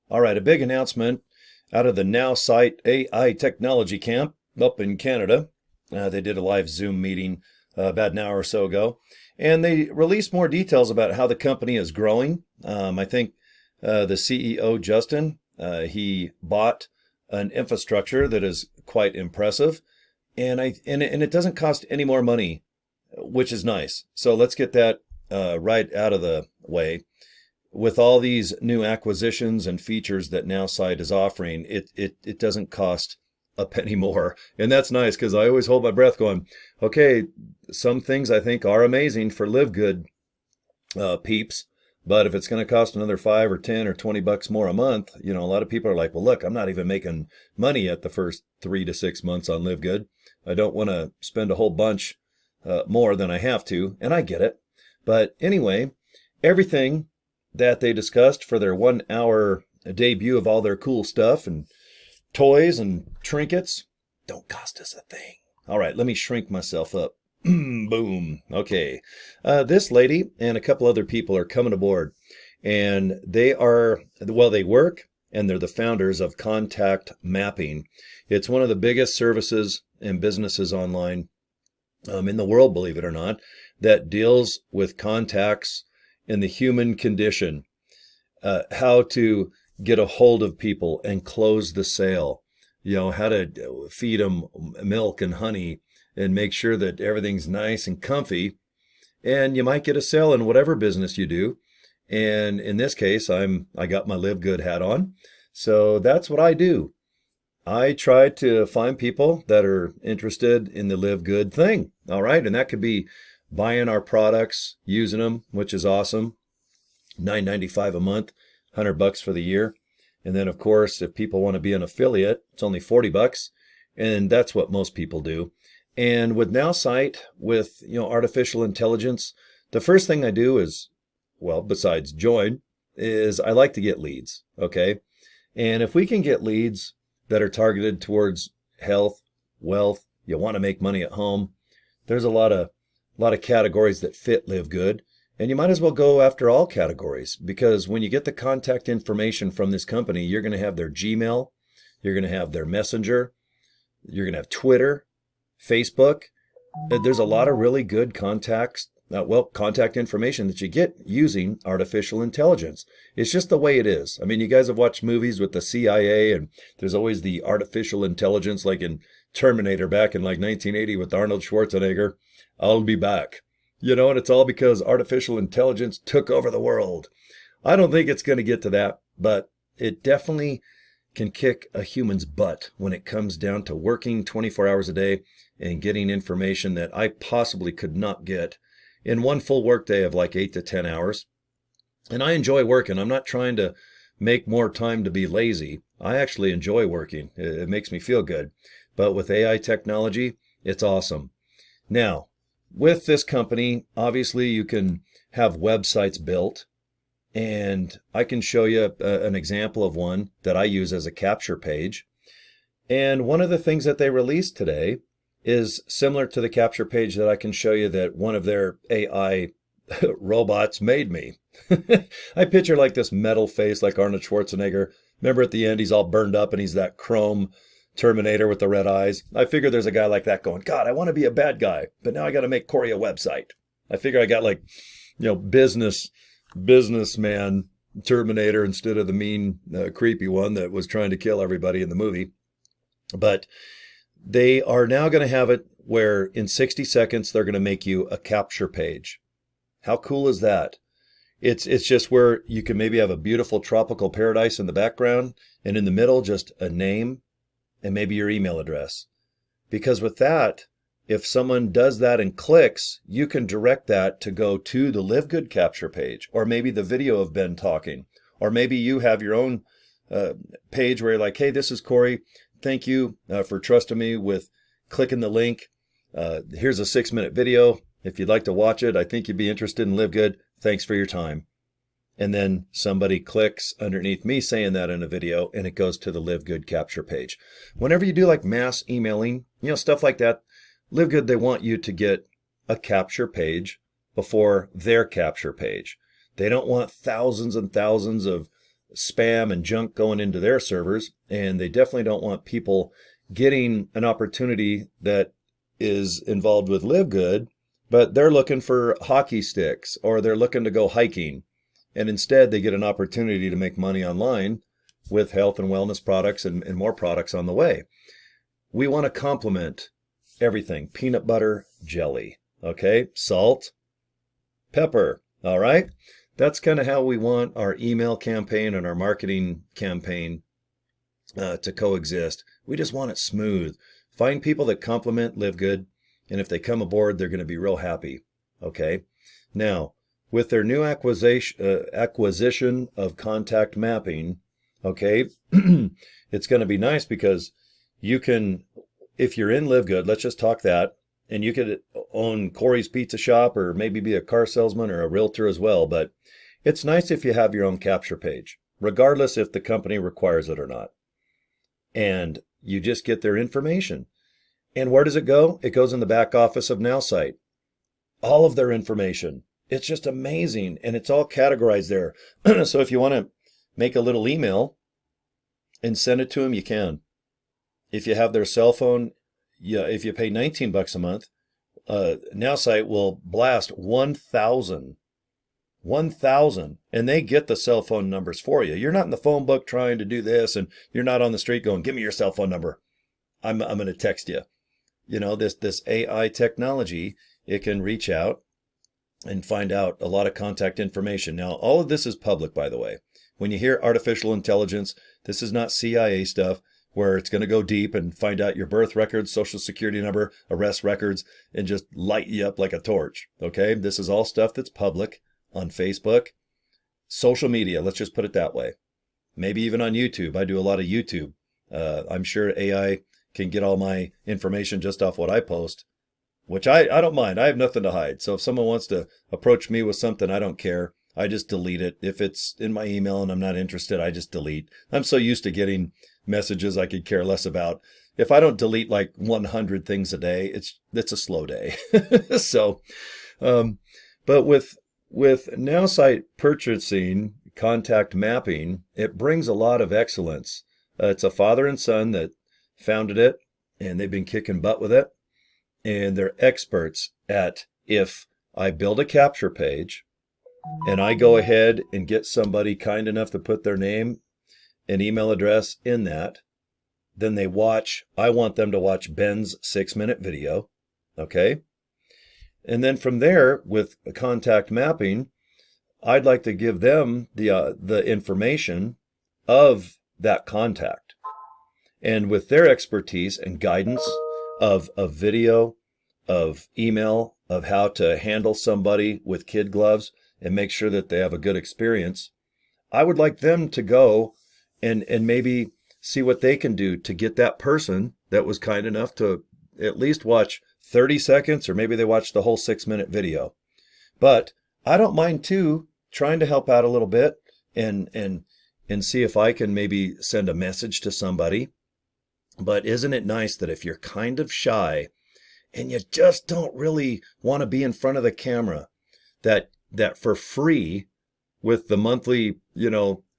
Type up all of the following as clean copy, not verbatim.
All right, a big announcement out of the Nowsite AI Technology camp up in Canada. They did a live Zoom meeting about an hour or so ago, and they released more details about how the company is growing. I think the CEO, Justin, he bought an infrastructure that is quite impressive, and it doesn't cost any more money, which is nice. So let's get that right out of the way. With all these new acquisitions and features that Nowsite is offering, it doesn't cost a penny more. And that's nice because I always hold my breath going, okay, some things I think are amazing for LiveGood peeps. But if it's going to cost another 5 or 10 or 20 bucks more a month, a lot of people are like, well, look, I'm not even making money at the first 3 to 6 months on LiveGood. I don't want to spend a whole bunch more than I have to. And I get it. But anyway, everything that they discussed for their 1 hour debut of all their cool stuff and toys and trinkets don't cost us a thing. All right, let me shrink myself up. Boom. Okay. This lady and a couple other people are coming aboard, and they work and they're the founders of Contact Mapping. It's one of the biggest services and businesses online in the world, believe it or not, that deals with contacts in the human condition, how to get a hold of people and close the sale, how to feed them milk and honey and make sure that everything's nice and comfy. And you might get a sale in whatever business you do. And in this case, I got my LiveGood hat on. So that's what I do. I try to find people that are interested in the LiveGood thing. All right. And that could be buying our products, using them, which is awesome. $9.95 a month, $100 for the year. And then, of course, if people want to be an affiliate, it's only $40. And that's what most people do. And with Nowsite, with artificial intelligence, the first thing I do is, well, besides join, is I like to get leads. Okay. And if we can get leads that are targeted towards health, wealth, you want to make money at home, there's a lot of categories that fit LiveGood, and you might as well go after all categories, because when you get the contact information from this company, you're going to have their Gmail, you're going to have their Messenger, you're going to have Twitter, Facebook. There's a lot of really good contact information that you get using artificial intelligence. It's just the way it is. I mean, you guys have watched movies with the CIA, and there's always the artificial intelligence, like in Terminator back in like 1980 with Arnold Schwarzenegger. I'll be back. And it's all because artificial intelligence took over the world. I don't think it's going to get to that, but it definitely can kick a human's butt when it comes down to working 24 hours a day and getting information that I possibly could not get in one full workday of like 8 to 10 hours. And I enjoy working. I'm not trying to make more time to be lazy. I actually enjoy working. It makes me feel good. But with AI technology, it's awesome. Now, with this company, obviously you can have websites built, and I can show you an example of one that I use as a capture page. And one of the things that they released today is similar to the capture page that I can show you that one of their AI robots made me. I picture like this metal face like Arnold Schwarzenegger. Remember at the end, he's all burned up and he's that chrome Terminator with the red eyes. I figure there's a guy like that going, God, I want to be a bad guy, but now I got to make Corey a website. I figure I got like, businessman Terminator instead of the mean, creepy one that was trying to kill everybody in the movie. But they are now going to have it where in 60 seconds, they're going to make you a capture page. How cool is that? It's just where you can maybe have a beautiful tropical paradise in the background, and in the middle, just a name and maybe your email address. Because with that, if someone does that and clicks, you can direct that to go to the LiveGood capture page, or maybe the video of Ben talking, or maybe you have your own page where you're like, hey, this is Corey. Thank you for trusting me with clicking the link. Here's a 6-minute video. If you'd like to watch it, I think you'd be interested in LiveGood. Thanks for your time. And then somebody clicks underneath me saying that in a video, and it goes to the LiveGood capture page. Whenever you do like mass emailing, stuff like that, LiveGood, they want you to get a capture page before their capture page. They don't want thousands and thousands of spam and junk going into their servers, and they definitely don't want people getting an opportunity that is involved with LiveGood, but they're looking for hockey sticks or they're looking to go hiking. And instead, they get an opportunity to make money online with health and wellness products and more products on the way. We want to complement everything. Peanut butter, jelly, okay? Salt, pepper, all right? That's kind of how we want our email campaign and our marketing campaign to coexist. We just want it smooth. Find people that complement LiveGood, and if they come aboard, they're going to be real happy, okay? Now, with their new acquisition of contact mapping, okay, it's going to be nice because you can, if you're in LiveGood, let's just talk that, and you could own Corey's Pizza Shop or maybe be a car salesman or a realtor as well, but it's nice if you have your own capture page, regardless if the company requires it or not. And you just get their information. And where does it go? It goes in the back office of Nowsite. All of their information. It's just amazing, and it's all categorized there. So if you want to make a little email and send it to them, you can. If you have their cell phone, yeah, if you pay $19 a month, Nowsite will blast 1,000, and they get the cell phone numbers for you. You're not in the phone book trying to do this, and you're not on the street going, "Give me your cell phone number. I'm going to text you." You know, this AI technology, it can reach out and find out a lot of contact information. Now, all of this is public, by the way. When you hear artificial intelligence, this is not CIA stuff where it's going to go deep and find out your birth records, social security number, arrest records, and just light you up like a torch. Okay? This is all stuff that's public on Facebook, social media, let's just put it that way. Maybe even on YouTube. I do a lot of YouTube. I'm sure AI can get all my information just off what I post, which I don't mind. I have nothing to hide. So if someone wants to approach me with something, I don't care. I just delete it. If it's in my email and I'm not interested, I just delete. I'm so used to getting messages I could care less about. If I don't delete like 100 things a day, it's a slow day. So, but with Nowsite purchasing contact mapping, it brings a lot of excellence. It's a father and son that founded it, and they've been kicking butt with it. And they're experts at, if I build a capture page and I go ahead and get somebody kind enough to put their name and email address in that, then I want them to watch Ben's 6-minute video, okay? And then from there, with contact mapping, I'd like to give them the information of that contact. And with their expertise and guidance of video, of email, of how to handle somebody with kid gloves and make sure that they have a good experience, I would like them to go and maybe see what they can do to get that person that was kind enough to at least watch 30 seconds, or maybe they watch the whole 6-minute video. But I don't mind too trying to help out a little bit and see if I can maybe send a message to somebody. But isn't it nice that if you're kind of shy and you just don't really want to be in front of the camera, that for free, with the monthly,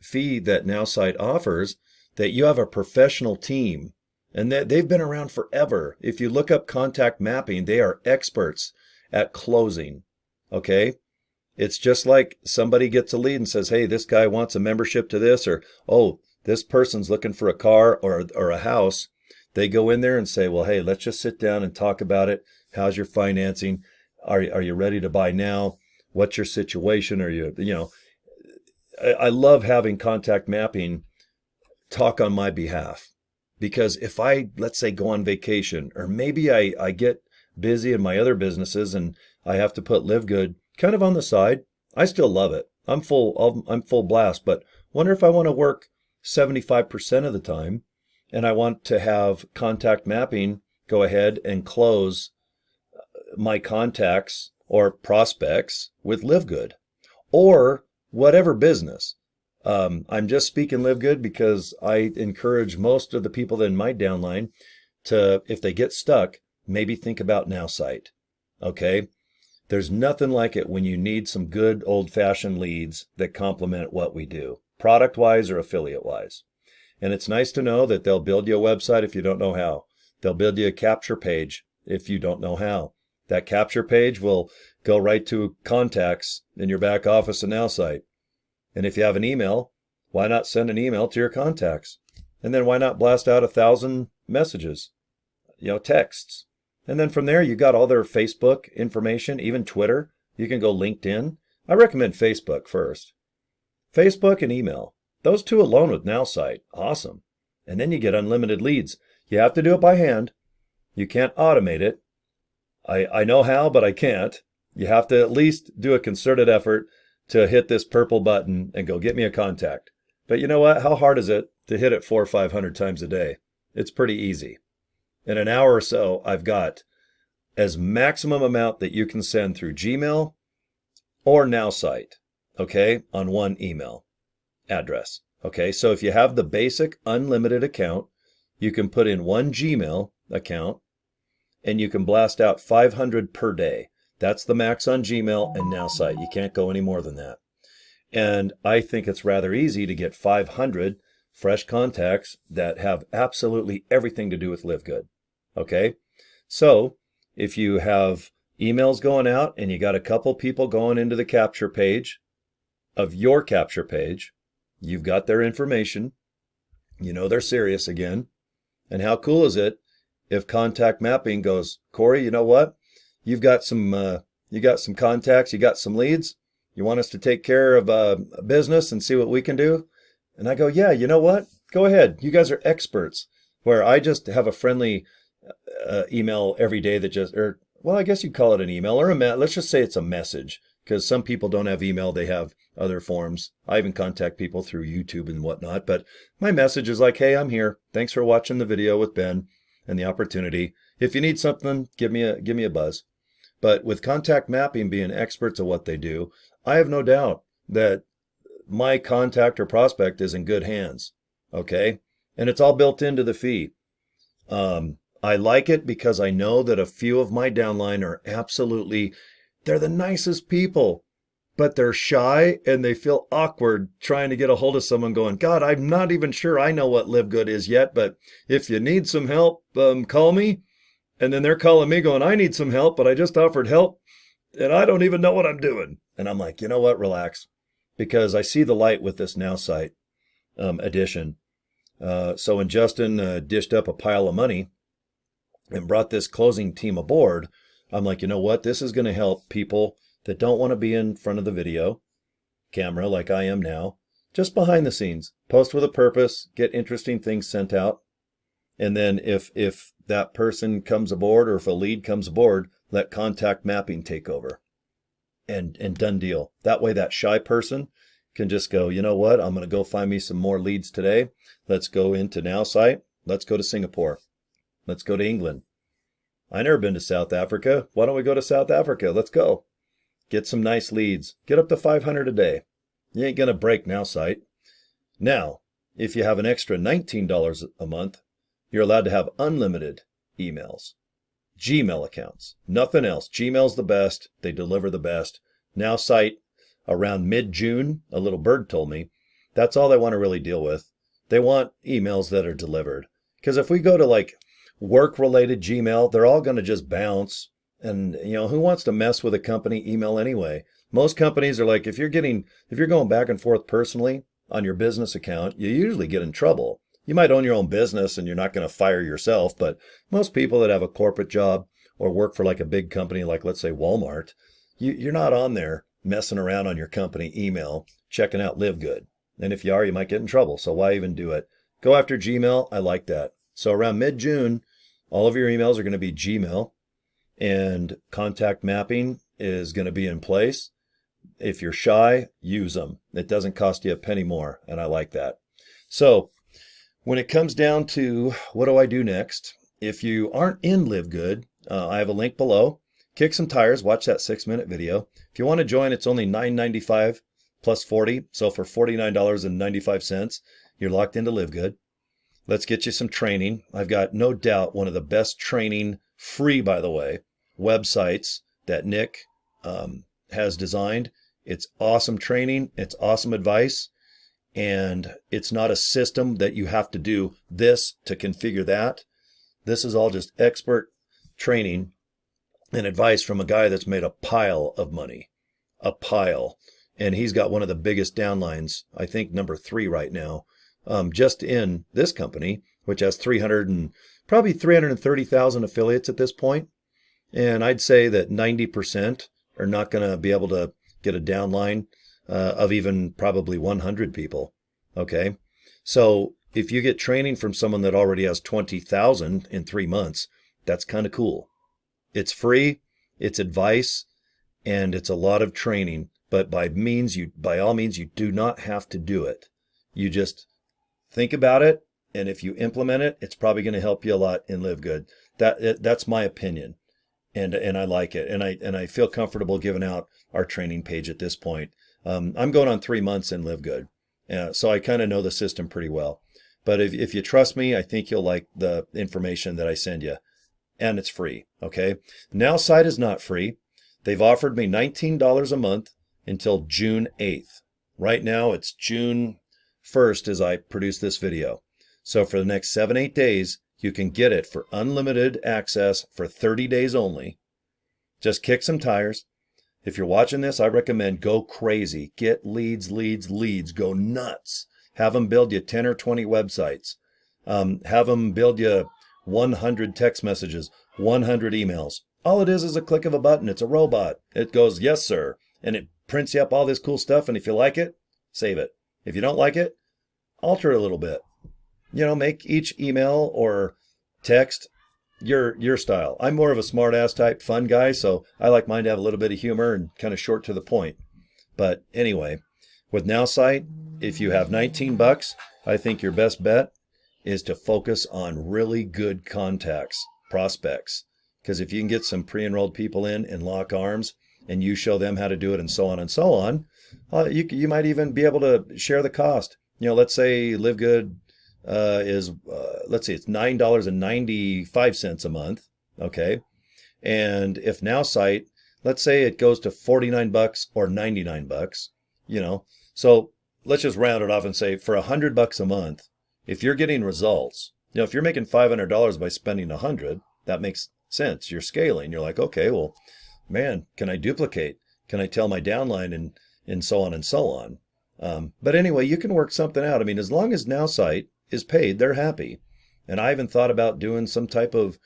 fee that Nowsite offers, that you have a professional team, and that they've been around forever. If you look up contact mapping, they are experts at closing. Okay? It's just like somebody gets a lead and says, "Hey, this guy wants a membership to this," or, "Oh, this person's looking for a car or a house." They go in there and say, "Well, hey, let's just sit down and talk about it. How's your financing? Are you ready to buy now? What's your situation? I love having contact mapping talk on my behalf, because if I, let's say, go on vacation, or maybe I get busy in my other businesses and I have to put LiveGood kind of on the side, I still love it. I'm full blast, but wonder if I want to work 75% of the time, and I want to have contact mapping go ahead and close my contacts or prospects with LiveGood, or whatever business. I'm just speaking LiveGood because I encourage most of the people in my downline to, if they get stuck, maybe think about Nowsite. Okay? There's nothing like it when you need some good old-fashioned leads that complement what we do. product-wise or affiliate-wise. And it's nice to know that they'll build you a website if you don't know how. They'll build you a capture page if you don't know how. That capture page will go right to contacts in your back office at Nowsite. And if you have an email, why not send an email to your contacts? And then why not blast out 1,000 messages, texts? And then from there, you got all their Facebook information, even Twitter. You can go LinkedIn. I recommend Facebook first. Facebook and email. Those two alone with Nowsite. Awesome. And then you get unlimited leads. You have to do it by hand. You can't automate it. I know how, but I can't. You have to at least do a concerted effort to hit this purple button and go get me a contact. But you know what? How hard is it to hit it 400 or 500 times a day? It's pretty easy. In an hour or so, I've got as maximum amount that you can send through Gmail or Nowsite, okay, on one email address. Okay, so if you have the basic unlimited account, you can put in one Gmail account and you can blast out 500 per day. That's the max on Gmail and Nowsite. You can't go any more than that. And I think it's rather easy to get 500 fresh contacts that have absolutely everything to do with LiveGood. Okay? So if you have emails going out and you got a couple people going into the capture page of your capture page, you've got their information. You know they're serious again. And how cool is it if contact mapping goes, Corey, you know what? You've got some contacts, you got some leads. You want us to take care of a business and see what we can do? And I go, yeah, you know what? Go ahead. You guys are experts. Where I just have a friendly email every day that I guess you'd call it an email or let's just say it's a message, because some people don't have email. They have other forms. I even contact people through YouTube and whatnot. But my message is like, hey, I'm here. Thanks for watching the video with Ben and the opportunity. If you need something, give me a buzz. But with contact mapping being experts at what they do, I have no doubt that my contact or prospect is in good hands. Okay? And it's all built into the fee. I like it because I know that a few of my downline are they're the nicest people, but they're shy and they feel awkward trying to get a hold of someone going, God, I'm not even sure I know what LiveGood is yet, but if you need some help, call me. And then they're calling me going, I need some help, but I just offered help and I don't even know what I'm doing. And I'm like, you know what? Relax, because I see the light with this Nowsite edition. So when Justin dished up a pile of money and brought this closing team aboard, I'm like, you know what? This is going to help people that don't want to be in front of the video camera like I am now, just behind the scenes, post with a purpose, get interesting things sent out. And then if that person comes aboard or if a lead comes aboard, let contact mapping take over and done deal. That way that shy person can just go, you know what? I'm going to go find me some more leads today. Let's go into Nowsite. Let's go to Singapore. Let's go to England. I never been to South Africa. Why don't we go to South Africa? Let's go. Get some nice leads. Get up to 500 a day. You ain't going to break Nowsite. Now, if you have an extra $19 a month, you're allowed to have unlimited emails, Gmail accounts, nothing else. Gmail's the best. They deliver the best. Nowsite, around mid-June, a little bird told me, that's all they want to really deal with. They want emails that are delivered. Because if we go to like work-related Gmail, they're all going to just bounce. And, who wants to mess with a company email anyway? Most companies are like, if you're going back and forth personally on your business account, you usually get in trouble. You might own your own business and you're not going to fire yourself, but most people that have a corporate job or work for like a big company, like let's say Walmart, you're not on there messing around on your company email, checking out LiveGood. And if you are, you might get in trouble. So why even do it? Go after Gmail. I like that. So around mid-June, all of your emails are going to be Gmail and contact mapping is going to be in place. If you're shy, use them. It doesn't cost you a penny more. And I like that. So when it comes down to what do I do next, if you aren't in LiveGood, I have a link below. Kick some tires, watch that 6-minute video. If you want to join, it's only $9.95 plus $40. So for $49.95, you're locked into LiveGood. Let's get you some training. I've got no doubt one of the best training, free by the way, websites that Nick has designed. It's awesome training. It's awesome advice. And it's not a system that you have to do this to configure that. This is all just expert training and advice from a guy that's made a pile of money, a pile. And he's got one of the biggest downlines, I think number 3 right now, just in this company, which has probably 330,000 affiliates at this point. And I'd say that 90% are not going to be able to get a downline of even probably 100 people. Okay. So if you get training from someone that already has 20,000 in 3 months, that's kind of cool. It's free, it's advice, and it's a lot of training. But by all means, you do not have to do it. You just think about it. And if you implement it, it's probably going to help you a lot in LiveGood. That's my opinion. And I like it. And I feel comfortable giving out our training page at this point. I'm going on 3 months in LiveGood. So I kind of know the system pretty well. But if you trust me, I think you'll like the information that I send you. And it's free. Okay. Nowsite is not free. They've offered me $19 a month until June 8th. Right now it's June 1st as I produce this video. So for the next 7-8 days, you can get it for unlimited access for 30 days only. Just kick some tires. If you're watching this, I recommend go crazy. Get leads, go nuts. Have them build you 10 or 20 websites. Have them build you 100 text messages, 100 emails. All it is a click of a button. It's a robot. It goes, yes, sir. And it prints you up all this cool stuff. And if you like it, save it. If you don't like it, alter it a little bit. Make each email or text your style. I'm more of a smart ass type fun guy, so I like mine to have a little bit of humor and kind of short to the point. But anyway, with Nowsite, if you have $19, I think your best bet is to focus on really good contacts, prospects. Because if you can get some pre-enrolled people in and lock arms and you show them how to do it and so on, you might even be able to share the cost. Let's say LiveGood let's see, it's $9.95 a month. Okay. And if Nowsite, let's say it goes to $49 or $99, so let's just round it off and say for $100 a month, if you're getting results, if you're making $500 by spending $100, that makes sense. You're scaling. You're like, okay, well, man, can I duplicate? Can I tell my downline and so on and so on? But anyway, you can work something out. I mean, as long as Nowsite is paid, they're happy. And I even thought about doing some type of,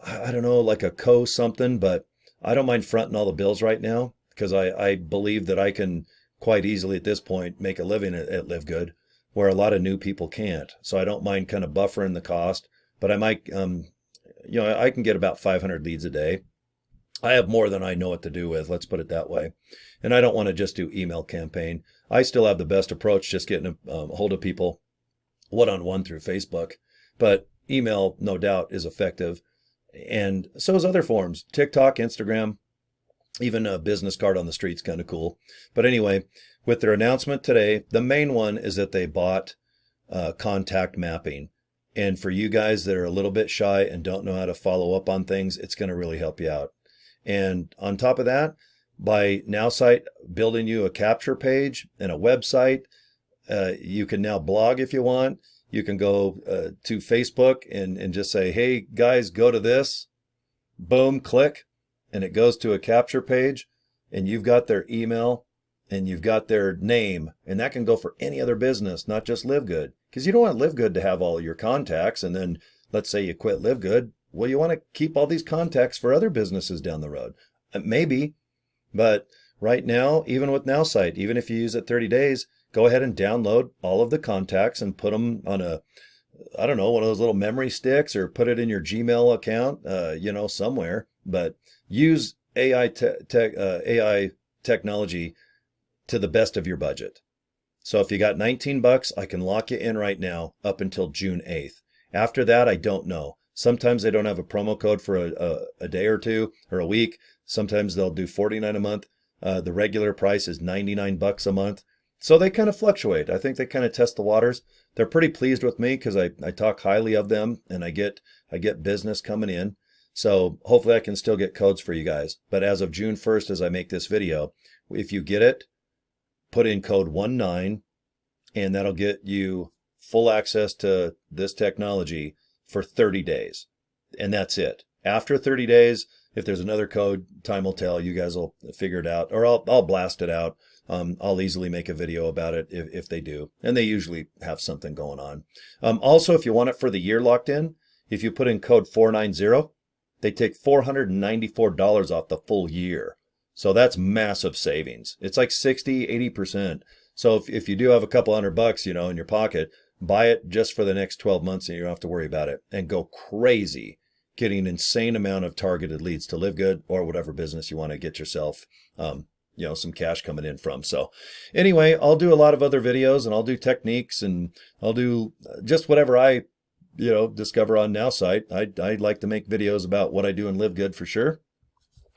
I don't know, like a something, but I don't mind fronting all the bills right now because I believe that I can quite easily at this point make a living at LiveGood where a lot of new people can't. So I don't mind kind of buffering the cost, but I might, I can get about 500 leads a day. I have more than I know what to do with, let's put it that way. And I don't want to just do email campaign. I still have the best approach, just getting a hold of people one-on-one through Facebook. But email, no doubt, is effective. And so is other forms. TikTok, Instagram, even a business card on the street's kind of cool. But anyway, with their announcement today, the main one is that they bought contact mapping. And for you guys that are a little bit shy and don't know how to follow up on things, it's going to really help you out. And on top of that, by Nowsite building you a capture page and a website, you can now blog if you want. You can go to Facebook and just say, hey, guys, go to this. Boom, click. And it goes to a capture page. And you've got their email and you've got their name. And that can go for any other business, not just LiveGood. Because you don't want LiveGood to have all your contacts. And then let's say you quit LiveGood. Well, you want to keep all these contacts for other businesses down the road. Maybe. But right now, even with Nowsite, even if you use it 30 days, go ahead and download all of the contacts and put them on one of those little memory sticks or put it in your Gmail account, somewhere. But use AI technology to the best of your budget. So if you got $19, I can lock you in right now up until June 8th. After that, I don't know. Sometimes they don't have a promo code for a day or two or a week. Sometimes they'll do $49 a month. The regular price is $99 a month. So they kind of fluctuate. I think they kind of test the waters. They're pretty pleased with me because I talk highly of them and I get business coming in. So hopefully I can still get codes for you guys. But as of June 1st, as I make this video, if you get it, put in code 19 and that'll get you full access to this technology for 30 days. And that's it. After 30 days, if there's another code, time will tell. You guys will figure it out, or I'll blast it out. I'll easily make a video about it if they do. And they usually have something going on. Also, if you want it for the year locked in, if you put in code 490, they take $494 off the full year. So that's massive savings. It's like 60, 80%. So if you do have a couple $100, in your pocket, buy it just for the next 12 months and you don't have to worry about it, and go crazy getting an insane amount of targeted leads to LiveGood or whatever business you want to get yourself, some cash coming in from. So anyway, I'll do a lot of other videos, and I'll do techniques, and I'll do just whatever I, discover on Nowsite. I like to make videos about what I do in LiveGood for sure.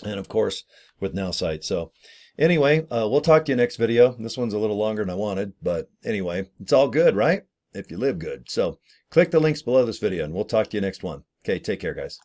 And of course with Nowsite. So anyway, we'll talk to you next video. This one's a little longer than I wanted, but anyway, it's all good, right? If you live good. So click the links below this video and we'll talk to you next one. Okay, take care, guys.